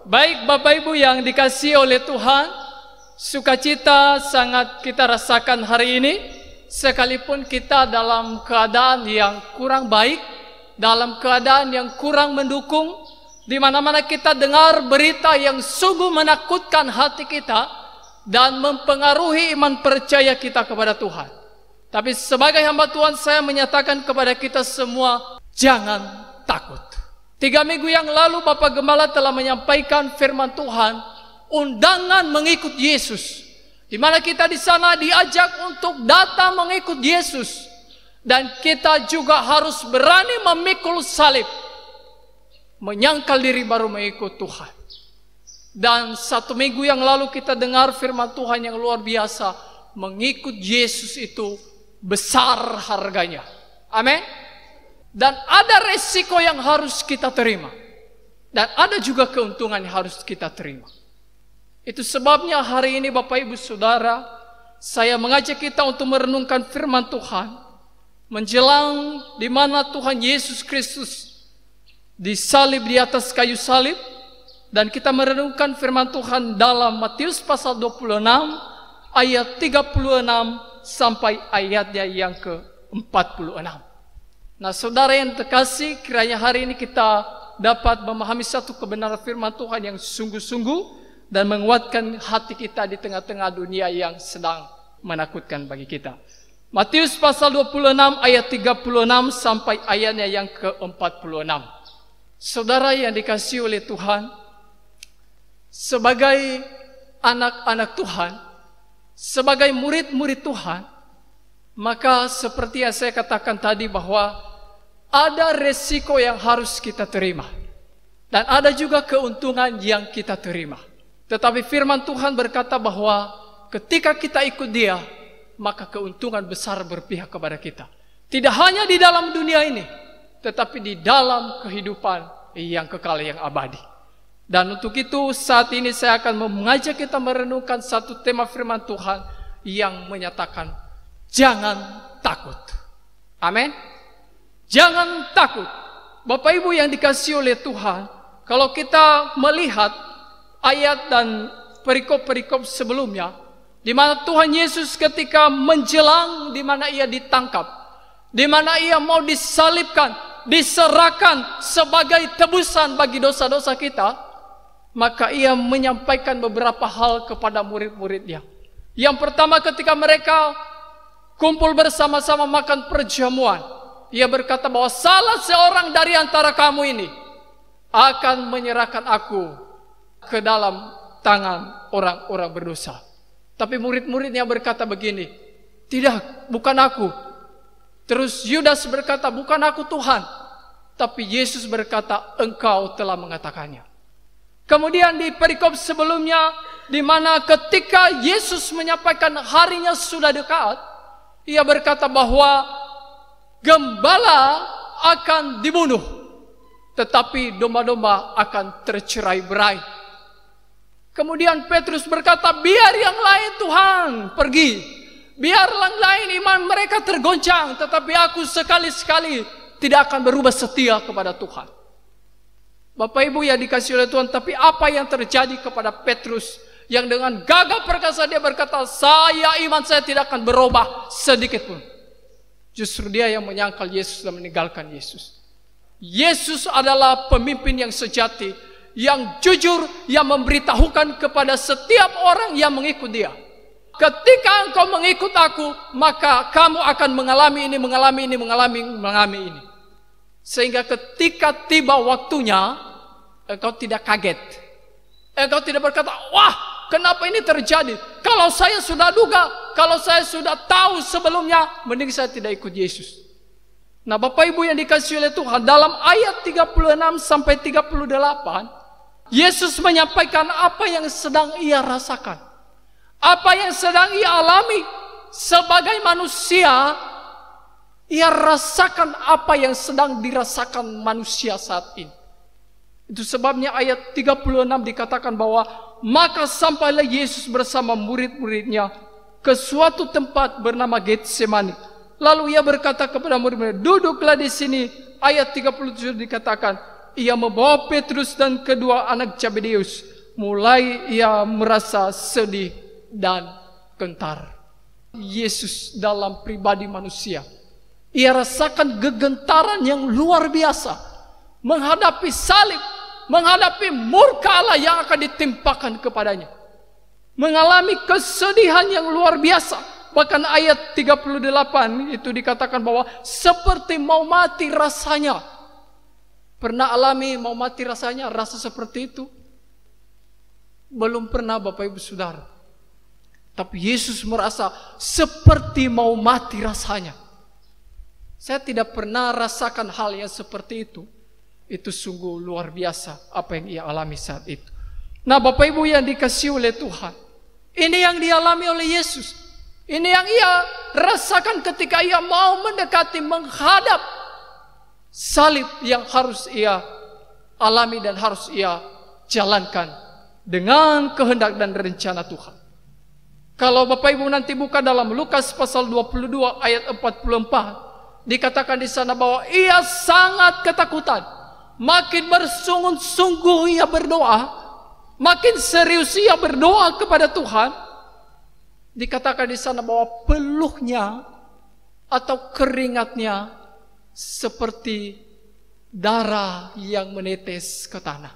Baik Bapak Ibu yang dikasihi oleh Tuhan, sukacita sangat kita rasakan hari ini, sekalipun kita dalam keadaan yang kurang baik, dalam keadaan yang kurang mendukung, di mana-mana kita dengar berita yang sungguh menakutkan hati kita dan mempengaruhi iman percaya kita kepada Tuhan. Tapi sebagai hamba Tuhan, saya menyatakan kepada kita semua, jangan takut. 3 minggu yang lalu Bapak Gembala telah menyampaikan firman Tuhan, undangan mengikut Yesus, di mana kita di sana diajak untuk datang mengikut Yesus, dan kita juga harus berani memikul salib, menyangkal diri baru mengikut Tuhan. Dan 1 minggu yang lalu kita dengar firman Tuhan yang luar biasa, mengikut Yesus itu besar harganya. Amin. Dan ada resiko yang harus kita terima, dan ada juga keuntungan yang harus kita terima. Itu sebabnya hari ini Bapak Ibu Saudara, saya mengajak kita untuk merenungkan firman Tuhan menjelang di mana Tuhan Yesus Kristus disalib di atas kayu salib. Dan kita merenungkan firman Tuhan dalam Matius pasal 26 ayat 36 sampai ayatnya yang ke-46. Nah saudara yang terkasih, kiranya hari ini kita dapat memahami satu kebenaran firman Tuhan yang sungguh-sungguh dan menguatkan hati kita di tengah-tengah dunia yang sedang menakutkan bagi kita. Matius pasal 26 ayat 36 sampai ayatnya yang ke-46. Saudara yang dikasihi oleh Tuhan, sebagai anak-anak Tuhan, sebagai murid-murid Tuhan, maka seperti yang saya katakan tadi bahwa ada resiko yang harus kita terima, dan ada juga keuntungan yang kita terima. Tetapi firman Tuhan berkata bahwa ketika kita ikut Dia, maka keuntungan besar berpihak kepada kita. Tidak hanya di dalam dunia ini, tetapi di dalam kehidupan yang kekal, yang abadi. Dan untuk itu saat ini saya akan mengajak kita merenungkan satu tema firman Tuhan yang menyatakan, jangan takut. Amin. Jangan takut. Bapak Ibu yang dikasihi oleh Tuhan, kalau kita melihat ayat dan perikop-perikop sebelumnya, di mana Tuhan Yesus ketika menjelang di mana Ia ditangkap, di mana Ia mau disalibkan, diserahkan sebagai tebusan bagi dosa-dosa kita, maka Ia menyampaikan beberapa hal kepada murid-muridnya. Yang pertama, ketika mereka kumpul bersama-sama makan perjamuan, Ia berkata bahwa salah seorang dari antara kamu ini akan menyerahkan aku ke dalam tangan orang-orang berdosa. Tapi murid-muridnya berkata begini, tidak, bukan aku. Terus Yudas berkata, bukan aku Tuhan. Tapi Yesus berkata, engkau telah mengatakannya. Kemudian di perikop sebelumnya, di mana ketika Yesus menyampaikan harinya sudah dekat, Ia berkata bahwa gembala akan dibunuh, tetapi domba-domba akan tercerai-berai. Kemudian Petrus berkata, biar yang lain Tuhan pergi, biar yang lain iman mereka tergoncang, tetapi aku sekali-sekali tidak akan berubah setia kepada Tuhan. Bapak Ibu yang dikasihi oleh Tuhan, tapi apa yang terjadi kepada Petrus yang dengan gagah perkasa dia berkata, iman saya tidak akan berubah sedikit pun. Justru dia yang menyangkal Yesus dan meninggalkan Yesus. Yesus adalah pemimpin yang sejati, yang jujur, yang memberitahukan kepada setiap orang yang mengikut Dia, ketika engkau mengikut aku, maka kamu akan mengalami ini, mengalami ini. Sehingga ketika tiba waktunya, engkau tidak kaget. Engkau tidak berkata, wah, kenapa ini terjadi? Kalau saya sudah duga, kalau saya sudah tahu sebelumnya, mending saya tidak ikut Yesus. Nah Bapak Ibu yang dikasihi oleh Tuhan, dalam ayat 36 sampai 38, Yesus menyampaikan apa yang sedang Ia rasakan, apa yang sedang Ia alami sebagai manusia. Ia rasakan apa yang sedang dirasakan manusia saat ini. Itu sebabnya ayat 36 dikatakan bahwa maka sampailah Yesus bersama murid-muridnya ke suatu tempat bernama Getsemani. Lalu Ia berkata kepada murid-murid, duduklah di sini. Ayat 37 dikatakan, ia membawa Petrus dan kedua anak Zebedeus. Mulai ia merasa sedih dan gentar. Yesus dalam pribadi manusia, ia rasakan kegentaran yang luar biasa menghadapi salib, menghadapi murka Allah yang akan ditimpakan kepadanya. Mengalami kesedihan yang luar biasa. Bahkan ayat 38 itu dikatakan bahwa seperti mau mati rasanya. Pernah alami mau mati rasanya, rasa seperti itu? Belum pernah Bapak Ibu Saudara. Tapi Yesus merasa seperti mau mati rasanya. Saya tidak pernah rasakan hal yang seperti itu. Itu sungguh luar biasa apa yang ia alami saat itu. Nah Bapak Ibu yang dikasihi oleh Tuhan, ini yang dialami oleh Yesus. Ini yang ia rasakan ketika ia mau mendekati, menghadap salib yang harus ia alami dan harus ia jalankan dengan kehendak dan rencana Tuhan. Kalau Bapak Ibu nanti buka dalam Lukas pasal 22 ayat 44, dikatakan di sana bahwa ia sangat ketakutan. Makin bersungguh-sungguh ia berdoa, makin serius ia berdoa kepada Tuhan. Dikatakan di sana bahwa peluhnya atau keringatnya seperti darah yang menetes ke tanah.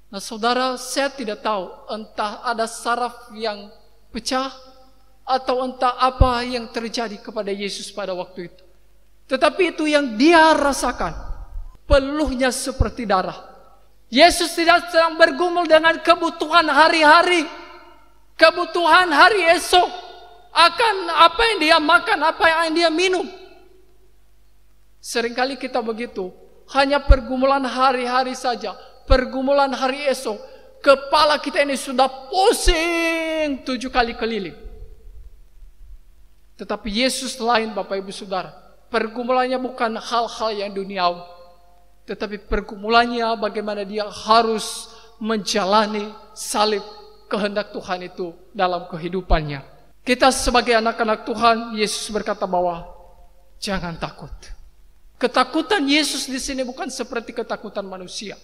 Nah saudara, saya tidak tahu entah ada saraf yang pecah atau entah apa yang terjadi kepada Yesus pada waktu itu. Tetapi itu yang dia rasakan. Peluhnya seperti darah. Yesus tidak sedang bergumul dengan kebutuhan hari-hari, kebutuhan hari esok, akan apa yang dia makan, apa yang dia minum. Seringkali kita begitu, hanya pergumulan hari-hari saja, pergumulan hari esok, kepala kita ini sudah pusing 7 kali keliling. Tetapi Yesus lain Bapak Ibu Saudara, pergumulannya bukan hal-hal yang duniawi, tetapi pergumulannya bagaimana dia harus menjalani salib kehendak Tuhan itu dalam kehidupannya. Kita sebagai anak-anak Tuhan, Yesus berkata bahwa jangan takut. Ketakutan Yesus di sini bukan seperti ketakutan manusia.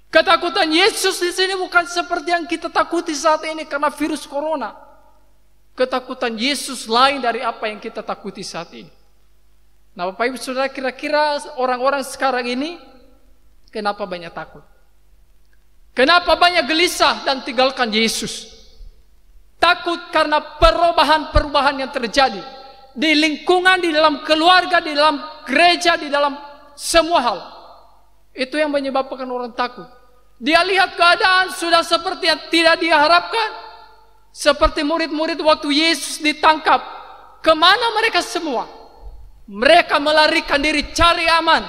Ketakutan Yesus di sini bukan seperti yang kita takuti saat ini karena virus corona. Ketakutan Yesus lain dari apa yang kita takuti saat ini. Nah Bapak Ibu Saudara, kira-kira orang-orang sekarang ini kenapa banyak takut? Kenapa banyak gelisah dan tinggalkan Yesus? Takut karena perubahan-perubahan yang terjadi di lingkungan, di dalam keluarga, di dalam gereja, di dalam semua hal. Itu yang menyebabkan orang takut. Dia lihat keadaan sudah seperti yang tidak dia harapkan. Seperti murid-murid waktu Yesus ditangkap. Kemana mereka semua? Mereka melarikan diri cari aman.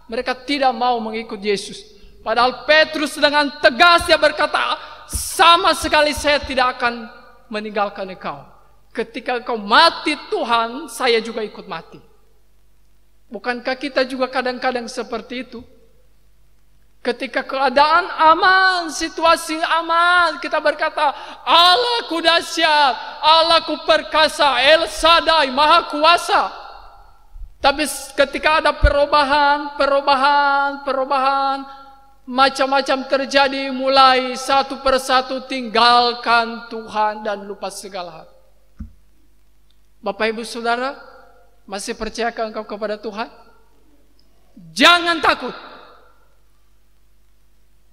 Mereka tidak mau mengikut Yesus. Padahal Petrus dengan tegas dia berkata, sama sekali saya tidak akan meninggalkan engkau. Ketika engkau mati Tuhan, saya juga ikut mati. Bukankah kita juga kadang-kadang seperti itu? Ketika keadaan aman, situasi aman, kita berkata, Allahku dahsyat, Allahku perkasa, El Shaddai, Maha Kuasa. Tapi ketika ada perubahan, macam-macam terjadi, mulai satu persatu tinggalkan Tuhan dan lupa segala hal. Bapak Ibu Saudara, masih percayakah engkau kepada Tuhan? Jangan takut.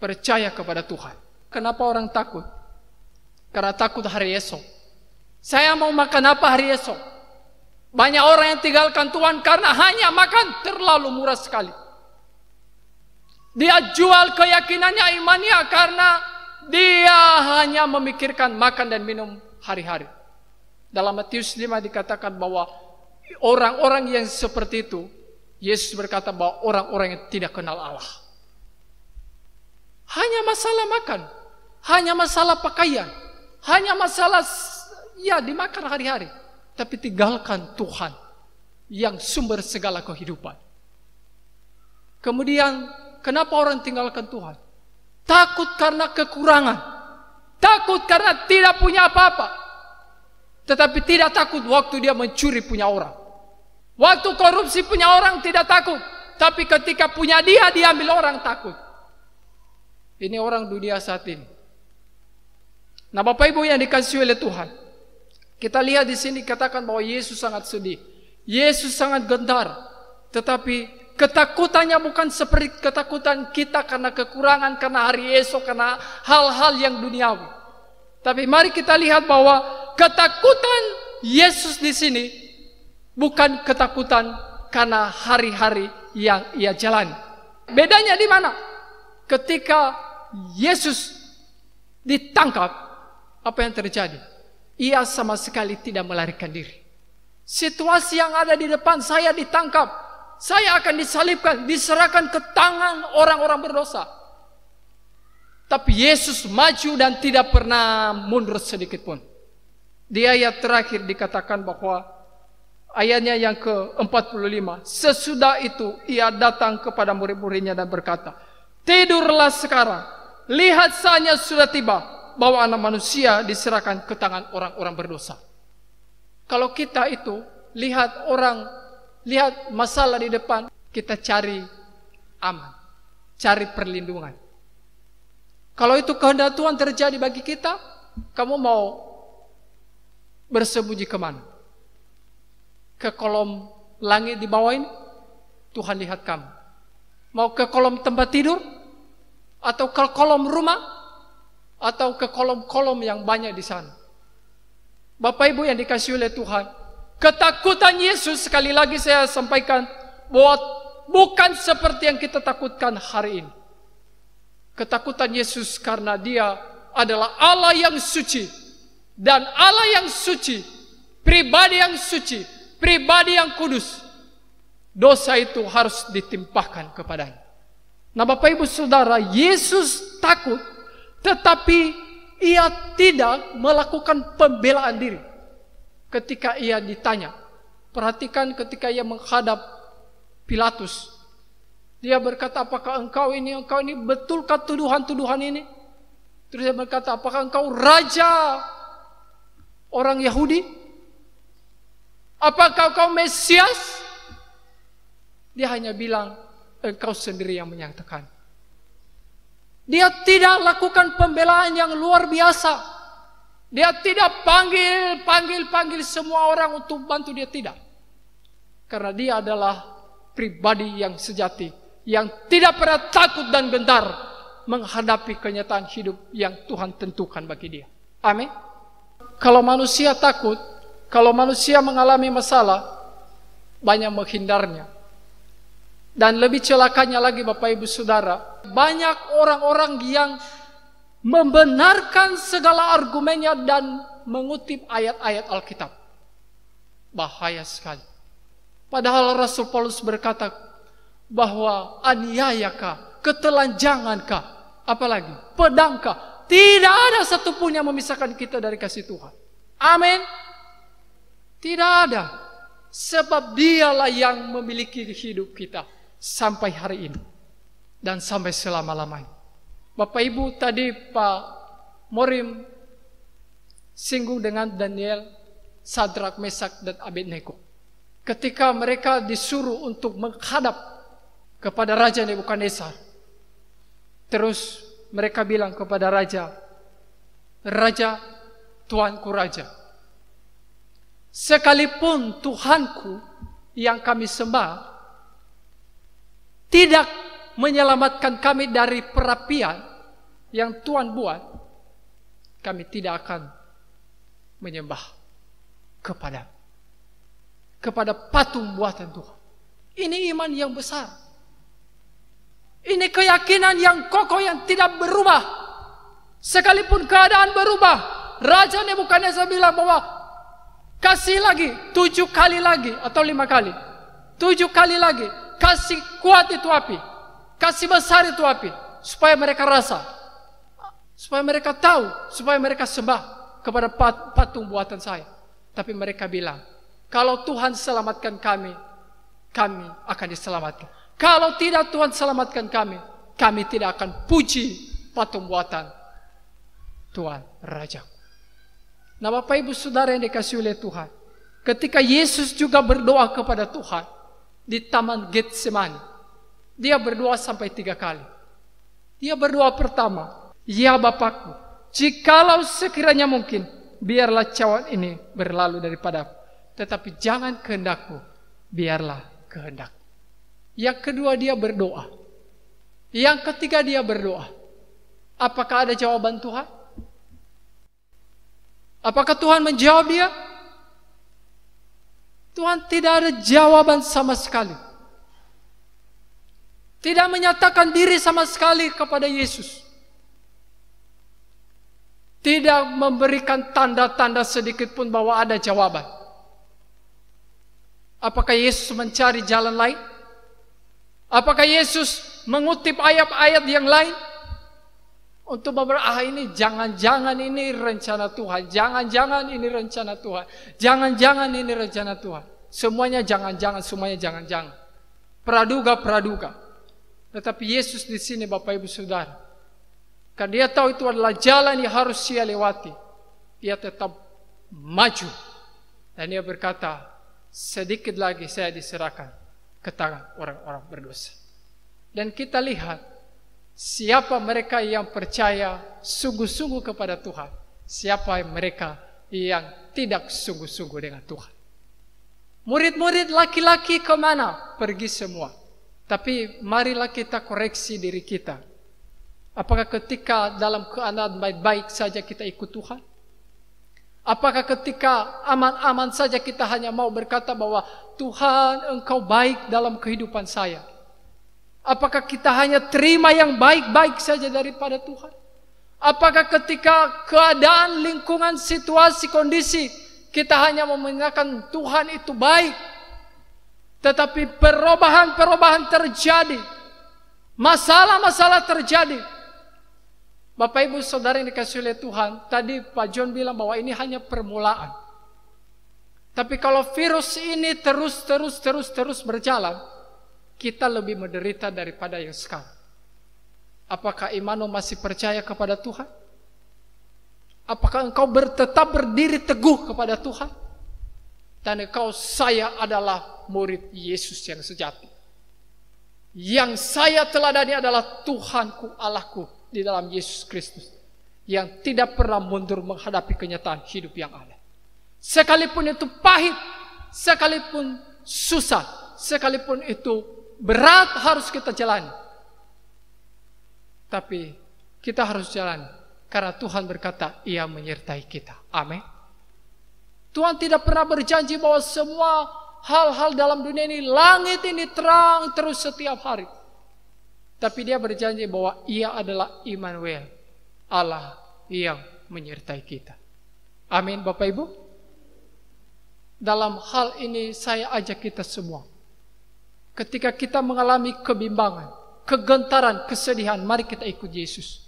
Percaya kepada Tuhan. Kenapa orang takut? Karena takut hari esok. Saya mau makan apa hari esok? Banyak orang yang tinggalkan Tuhan karena hanya makan terlalu murah sekali. Dia jual keyakinannya, imannya karena dia hanya memikirkan makan dan minum hari-hari. Dalam Matius 5 dikatakan bahwa orang-orang yang seperti itu, Yesus berkata bahwa orang-orang yang tidak kenal Allah. Hanya masalah makan, hanya masalah pakaian, hanya masalah ya dimakan hari-hari. Tapi tinggalkan Tuhan yang sumber segala kehidupan. Kemudian kenapa orang tinggalkan Tuhan? Takut karena kekurangan. Takut karena tidak punya apa-apa. Tetapi tidak takut waktu dia mencuri punya orang. Waktu korupsi punya orang tidak takut. Tapi ketika punya dia, diambil orang takut. Ini orang dunia saat ini. Nah, Bapak Ibu yang dikasihi oleh Tuhan, kita lihat di sini katakan bahwa Yesus sangat sedih. Yesus sangat gentar. Tetapi ketakutannya bukan seperti ketakutan kita karena kekurangan, karena hari esok, karena hal-hal yang duniawi. Tapi mari kita lihat bahwa ketakutan Yesus di sini bukan ketakutan karena hari-hari yang ia jalani. Bedanya di mana? Ketika Yesus ditangkap, apa yang terjadi? Ia sama sekali tidak melarikan diri. Situasi yang ada di depan saya ditangkap, saya akan disalibkan, diserahkan ke tangan orang-orang berdosa. Tapi Yesus maju dan tidak pernah mundur sedikit pun. Di ayat terakhir dikatakan bahwa ayatnya yang ke-45, sesudah itu ia datang kepada murid-muridnya dan berkata, tidurlah sekarang, lihat saatnya sudah tiba, bahwa anak manusia diserahkan ke tangan orang-orang berdosa. Kalau kita itu lihat masalah di depan, kita cari aman, cari perlindungan. Kalau itu kehendak Tuhan terjadi bagi kita, kamu mau bersembunyi kemana? Ke kolom langit di bawah ini? Tuhan lihat kamu. Mau ke kolom tempat tidur? Atau ke kolom rumah? Atau ke kolom-kolom yang banyak di sana? Bapak Ibu yang dikasihi oleh Tuhan, ketakutan Yesus, sekali lagi saya sampaikan, bahwa bukan seperti yang kita takutkan hari ini. Ketakutan Yesus karena dia adalah Allah yang suci. Dan Allah yang suci, pribadi yang suci, pribadi yang kudus, dosa itu harus ditimpahkan kepadanya. Nah, Bapak Ibu Saudara, Yesus takut, tetapi ia tidak melakukan pembelaan diri. Ketika ia ditanya, perhatikan ketika ia menghadap Pilatus, dia berkata, apakah engkau ini betulkah tuduhan-tuduhan ini? Terus dia berkata, apakah engkau raja orang Yahudi? Apakah engkau Mesias? Dia hanya bilang, engkau sendiri yang menyatakan. Dia tidak lakukan pembelaan yang luar biasa. Dia tidak panggil semua orang untuk bantu, dia tidak. Karena dia adalah pribadi yang sejati, yang tidak pernah takut dan gentar menghadapi kenyataan hidup yang Tuhan tentukan bagi dia. Amin. Kalau manusia takut, kalau manusia mengalami masalah, banyak menghindarnya. Dan lebih celakanya lagi Bapak Ibu Saudara, banyak orang-orang yang membenarkan segala argumennya dan mengutip ayat-ayat Alkitab. Bahaya sekali. Padahal Rasul Paulus berkata bahwa aniayakah, ketelanjangankah, apalagi pedangkah, tidak ada satupun yang memisahkan kita dari kasih Tuhan. Amin. Tidak ada. Sebab dialah yang memiliki hidup kita sampai hari ini dan sampai selama-lamanya. Bapak Ibu, tadi Pak Morim singgung dengan Daniel, Sadrak, Mesak, dan Abednego. Ketika mereka disuruh untuk menghadap kepada Raja Nebukadnezar, terus mereka bilang kepada Raja, Raja, Tuanku Raja, sekalipun Tuhanku yang kami sembah tidak menyelamatkan kami dari perapian yang Tuhan buat, kami tidak akan menyembah kepada patung buatan Tuhan. Ini iman yang besar. Ini keyakinan yang kokoh yang tidak berubah. Sekalipun keadaan berubah, Raja Nebukadnezar bilang bahwa kasih lagi 7 kali lagi atau 5 kali. 7 kali lagi. Kasih kuat itu api, kasih besar itu api, supaya mereka rasa, supaya mereka tahu, supaya mereka sembah kepada patung buatan saya. Tapi mereka bilang, kalau Tuhan selamatkan kami, kami akan diselamatkan. Kalau tidak Tuhan selamatkan kami tidak akan puji patung buatan Tuhan Rajaku. Nah, Bapak Ibu Saudara yang dikasihi oleh Tuhan, ketika Yesus juga berdoa kepada Tuhan di Taman Getsemani, Dia berdoa sampai 3 kali. Dia berdoa pertama, ya Bapakku, jikalau sekiranya mungkin, biarlah cawan ini berlalu daripadaku. Tetapi jangan kehendakku, biarlah kehendak. Yang kedua dia berdoa. Yang ketiga dia berdoa. Apakah ada jawaban Tuhan? Apakah Tuhan menjawab dia? Tuhan tidak ada jawaban sama sekali. Tidak menyatakan diri sama sekali kepada Yesus. Tidak memberikan tanda-tanda sedikit pun bahwa ada jawaban. Apakah Yesus mencari jalan lain? Apakah Yesus mengutip ayat-ayat yang lain? Untuk beberapa ini jangan-jangan ini rencana Tuhan. Jangan-jangan ini rencana Tuhan. Jangan-jangan ini rencana Tuhan. Semuanya jangan-jangan, semuanya jangan-jangan. Praduga-praduga. Tetapi Yesus di sini Bapak Ibu Saudara, karena dia tahu itu adalah jalan yang harus dia lewati, dia tetap maju. Dan dia berkata, sedikit lagi saya diserahkan ke tangan orang-orang berdosa. Dan kita lihat, siapa mereka yang percaya sungguh-sungguh kepada Tuhan, siapa mereka yang tidak sungguh-sungguh dengan Tuhan. Murid-murid laki-laki kemana? Pergi semua. Tapi marilah kita koreksi diri kita. Apakah ketika dalam keadaan baik-baik saja kita ikut Tuhan? Apakah ketika aman-aman saja kita hanya mau berkata bahwa Tuhan Engkau baik dalam kehidupan saya? Apakah kita hanya terima yang baik-baik saja daripada Tuhan? Apakah ketika keadaan, lingkungan, situasi, kondisi kita hanya memenangkan Tuhan itu baik? Tetapi perubahan-perubahan terjadi. Masalah-masalah terjadi. Bapak Ibu Saudara yang dikasihi oleh Tuhan, tadi Pak John bilang bahwa ini hanya permulaan. Tapi kalau virus ini terus berjalan, kita lebih menderita daripada yang sekarang. Apakah Immanuel masih percaya kepada Tuhan? Apakah engkau tetap berdiri teguh kepada Tuhan? Dan engkau, saya adalah murid Yesus yang sejati. Yang saya teladani adalah Tuhanku, Allahku di dalam Yesus Kristus, yang tidak pernah mundur menghadapi kenyataan hidup yang ada. Sekalipun itu pahit, sekalipun susah, sekalipun itu berat harus kita jalani. Tapi kita harus jalani karena Tuhan berkata, Ia menyertai kita. Amin. Tuhan tidak pernah berjanji bahwa semua hal-hal dalam dunia ini, langit ini terang terus setiap hari. Tapi dia berjanji bahwa Ia adalah Immanuel, Allah yang menyertai kita. Amin Bapak Ibu. Dalam hal ini saya ajak kita semua, ketika kita mengalami kebimbangan, kegentaran, kesedihan, mari kita ikut Yesus.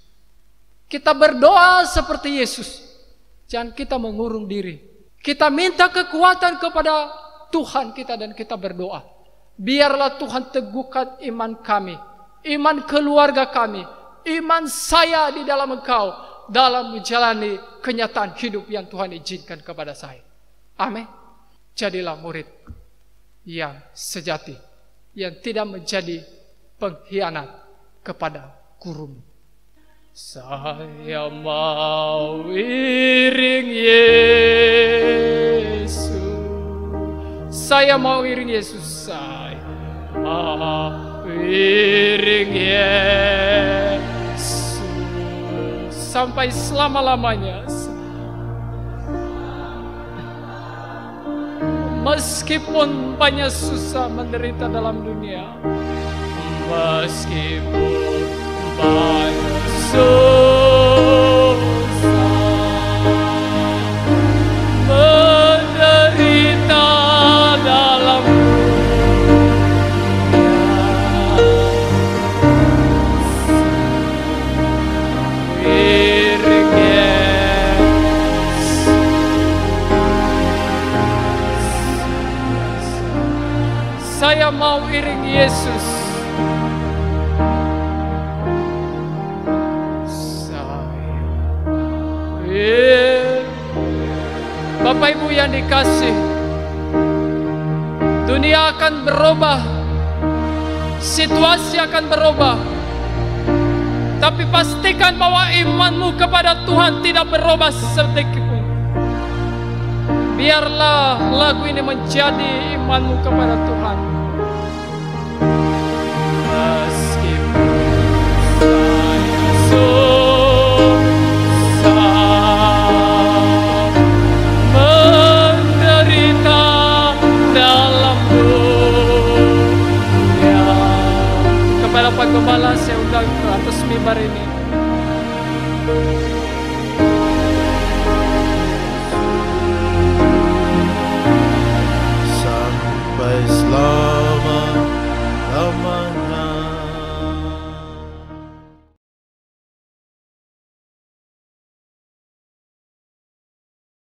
Kita berdoa seperti Yesus. Jangan kita mengurung diri. Kita minta kekuatan kepada Tuhan kita dan kita berdoa. Biarlah Tuhan teguhkan iman kami, iman keluarga kami, iman saya di dalam Engkau, dalam menjalani kenyataan hidup yang Tuhan izinkan kepada saya. Amin. Jadilah murid yang sejati, yang tidak menjadi pengkhianat kepada gurumu. Saya mau iring Yesus. Saya mau iring Yesus. Saya mau iring Yesus sampai selama-lamanya. Meskipun banyak susah menderita dalam dunia, meskipun banyak susah menderita dalam iring Yesus. Saya mau iring Yesus. Bapak Ibu yang dikasih, dunia akan berubah, situasi akan berubah. Tapi pastikan bahwa imanmu kepada Tuhan tidak berubah sedikit pun. Biarlah lagu ini menjadi imanmu kepada Tuhan. Meskipun saya susah menderita dalam dunia. Kepada Pak Gembala saya undang ke atas mimbar ini.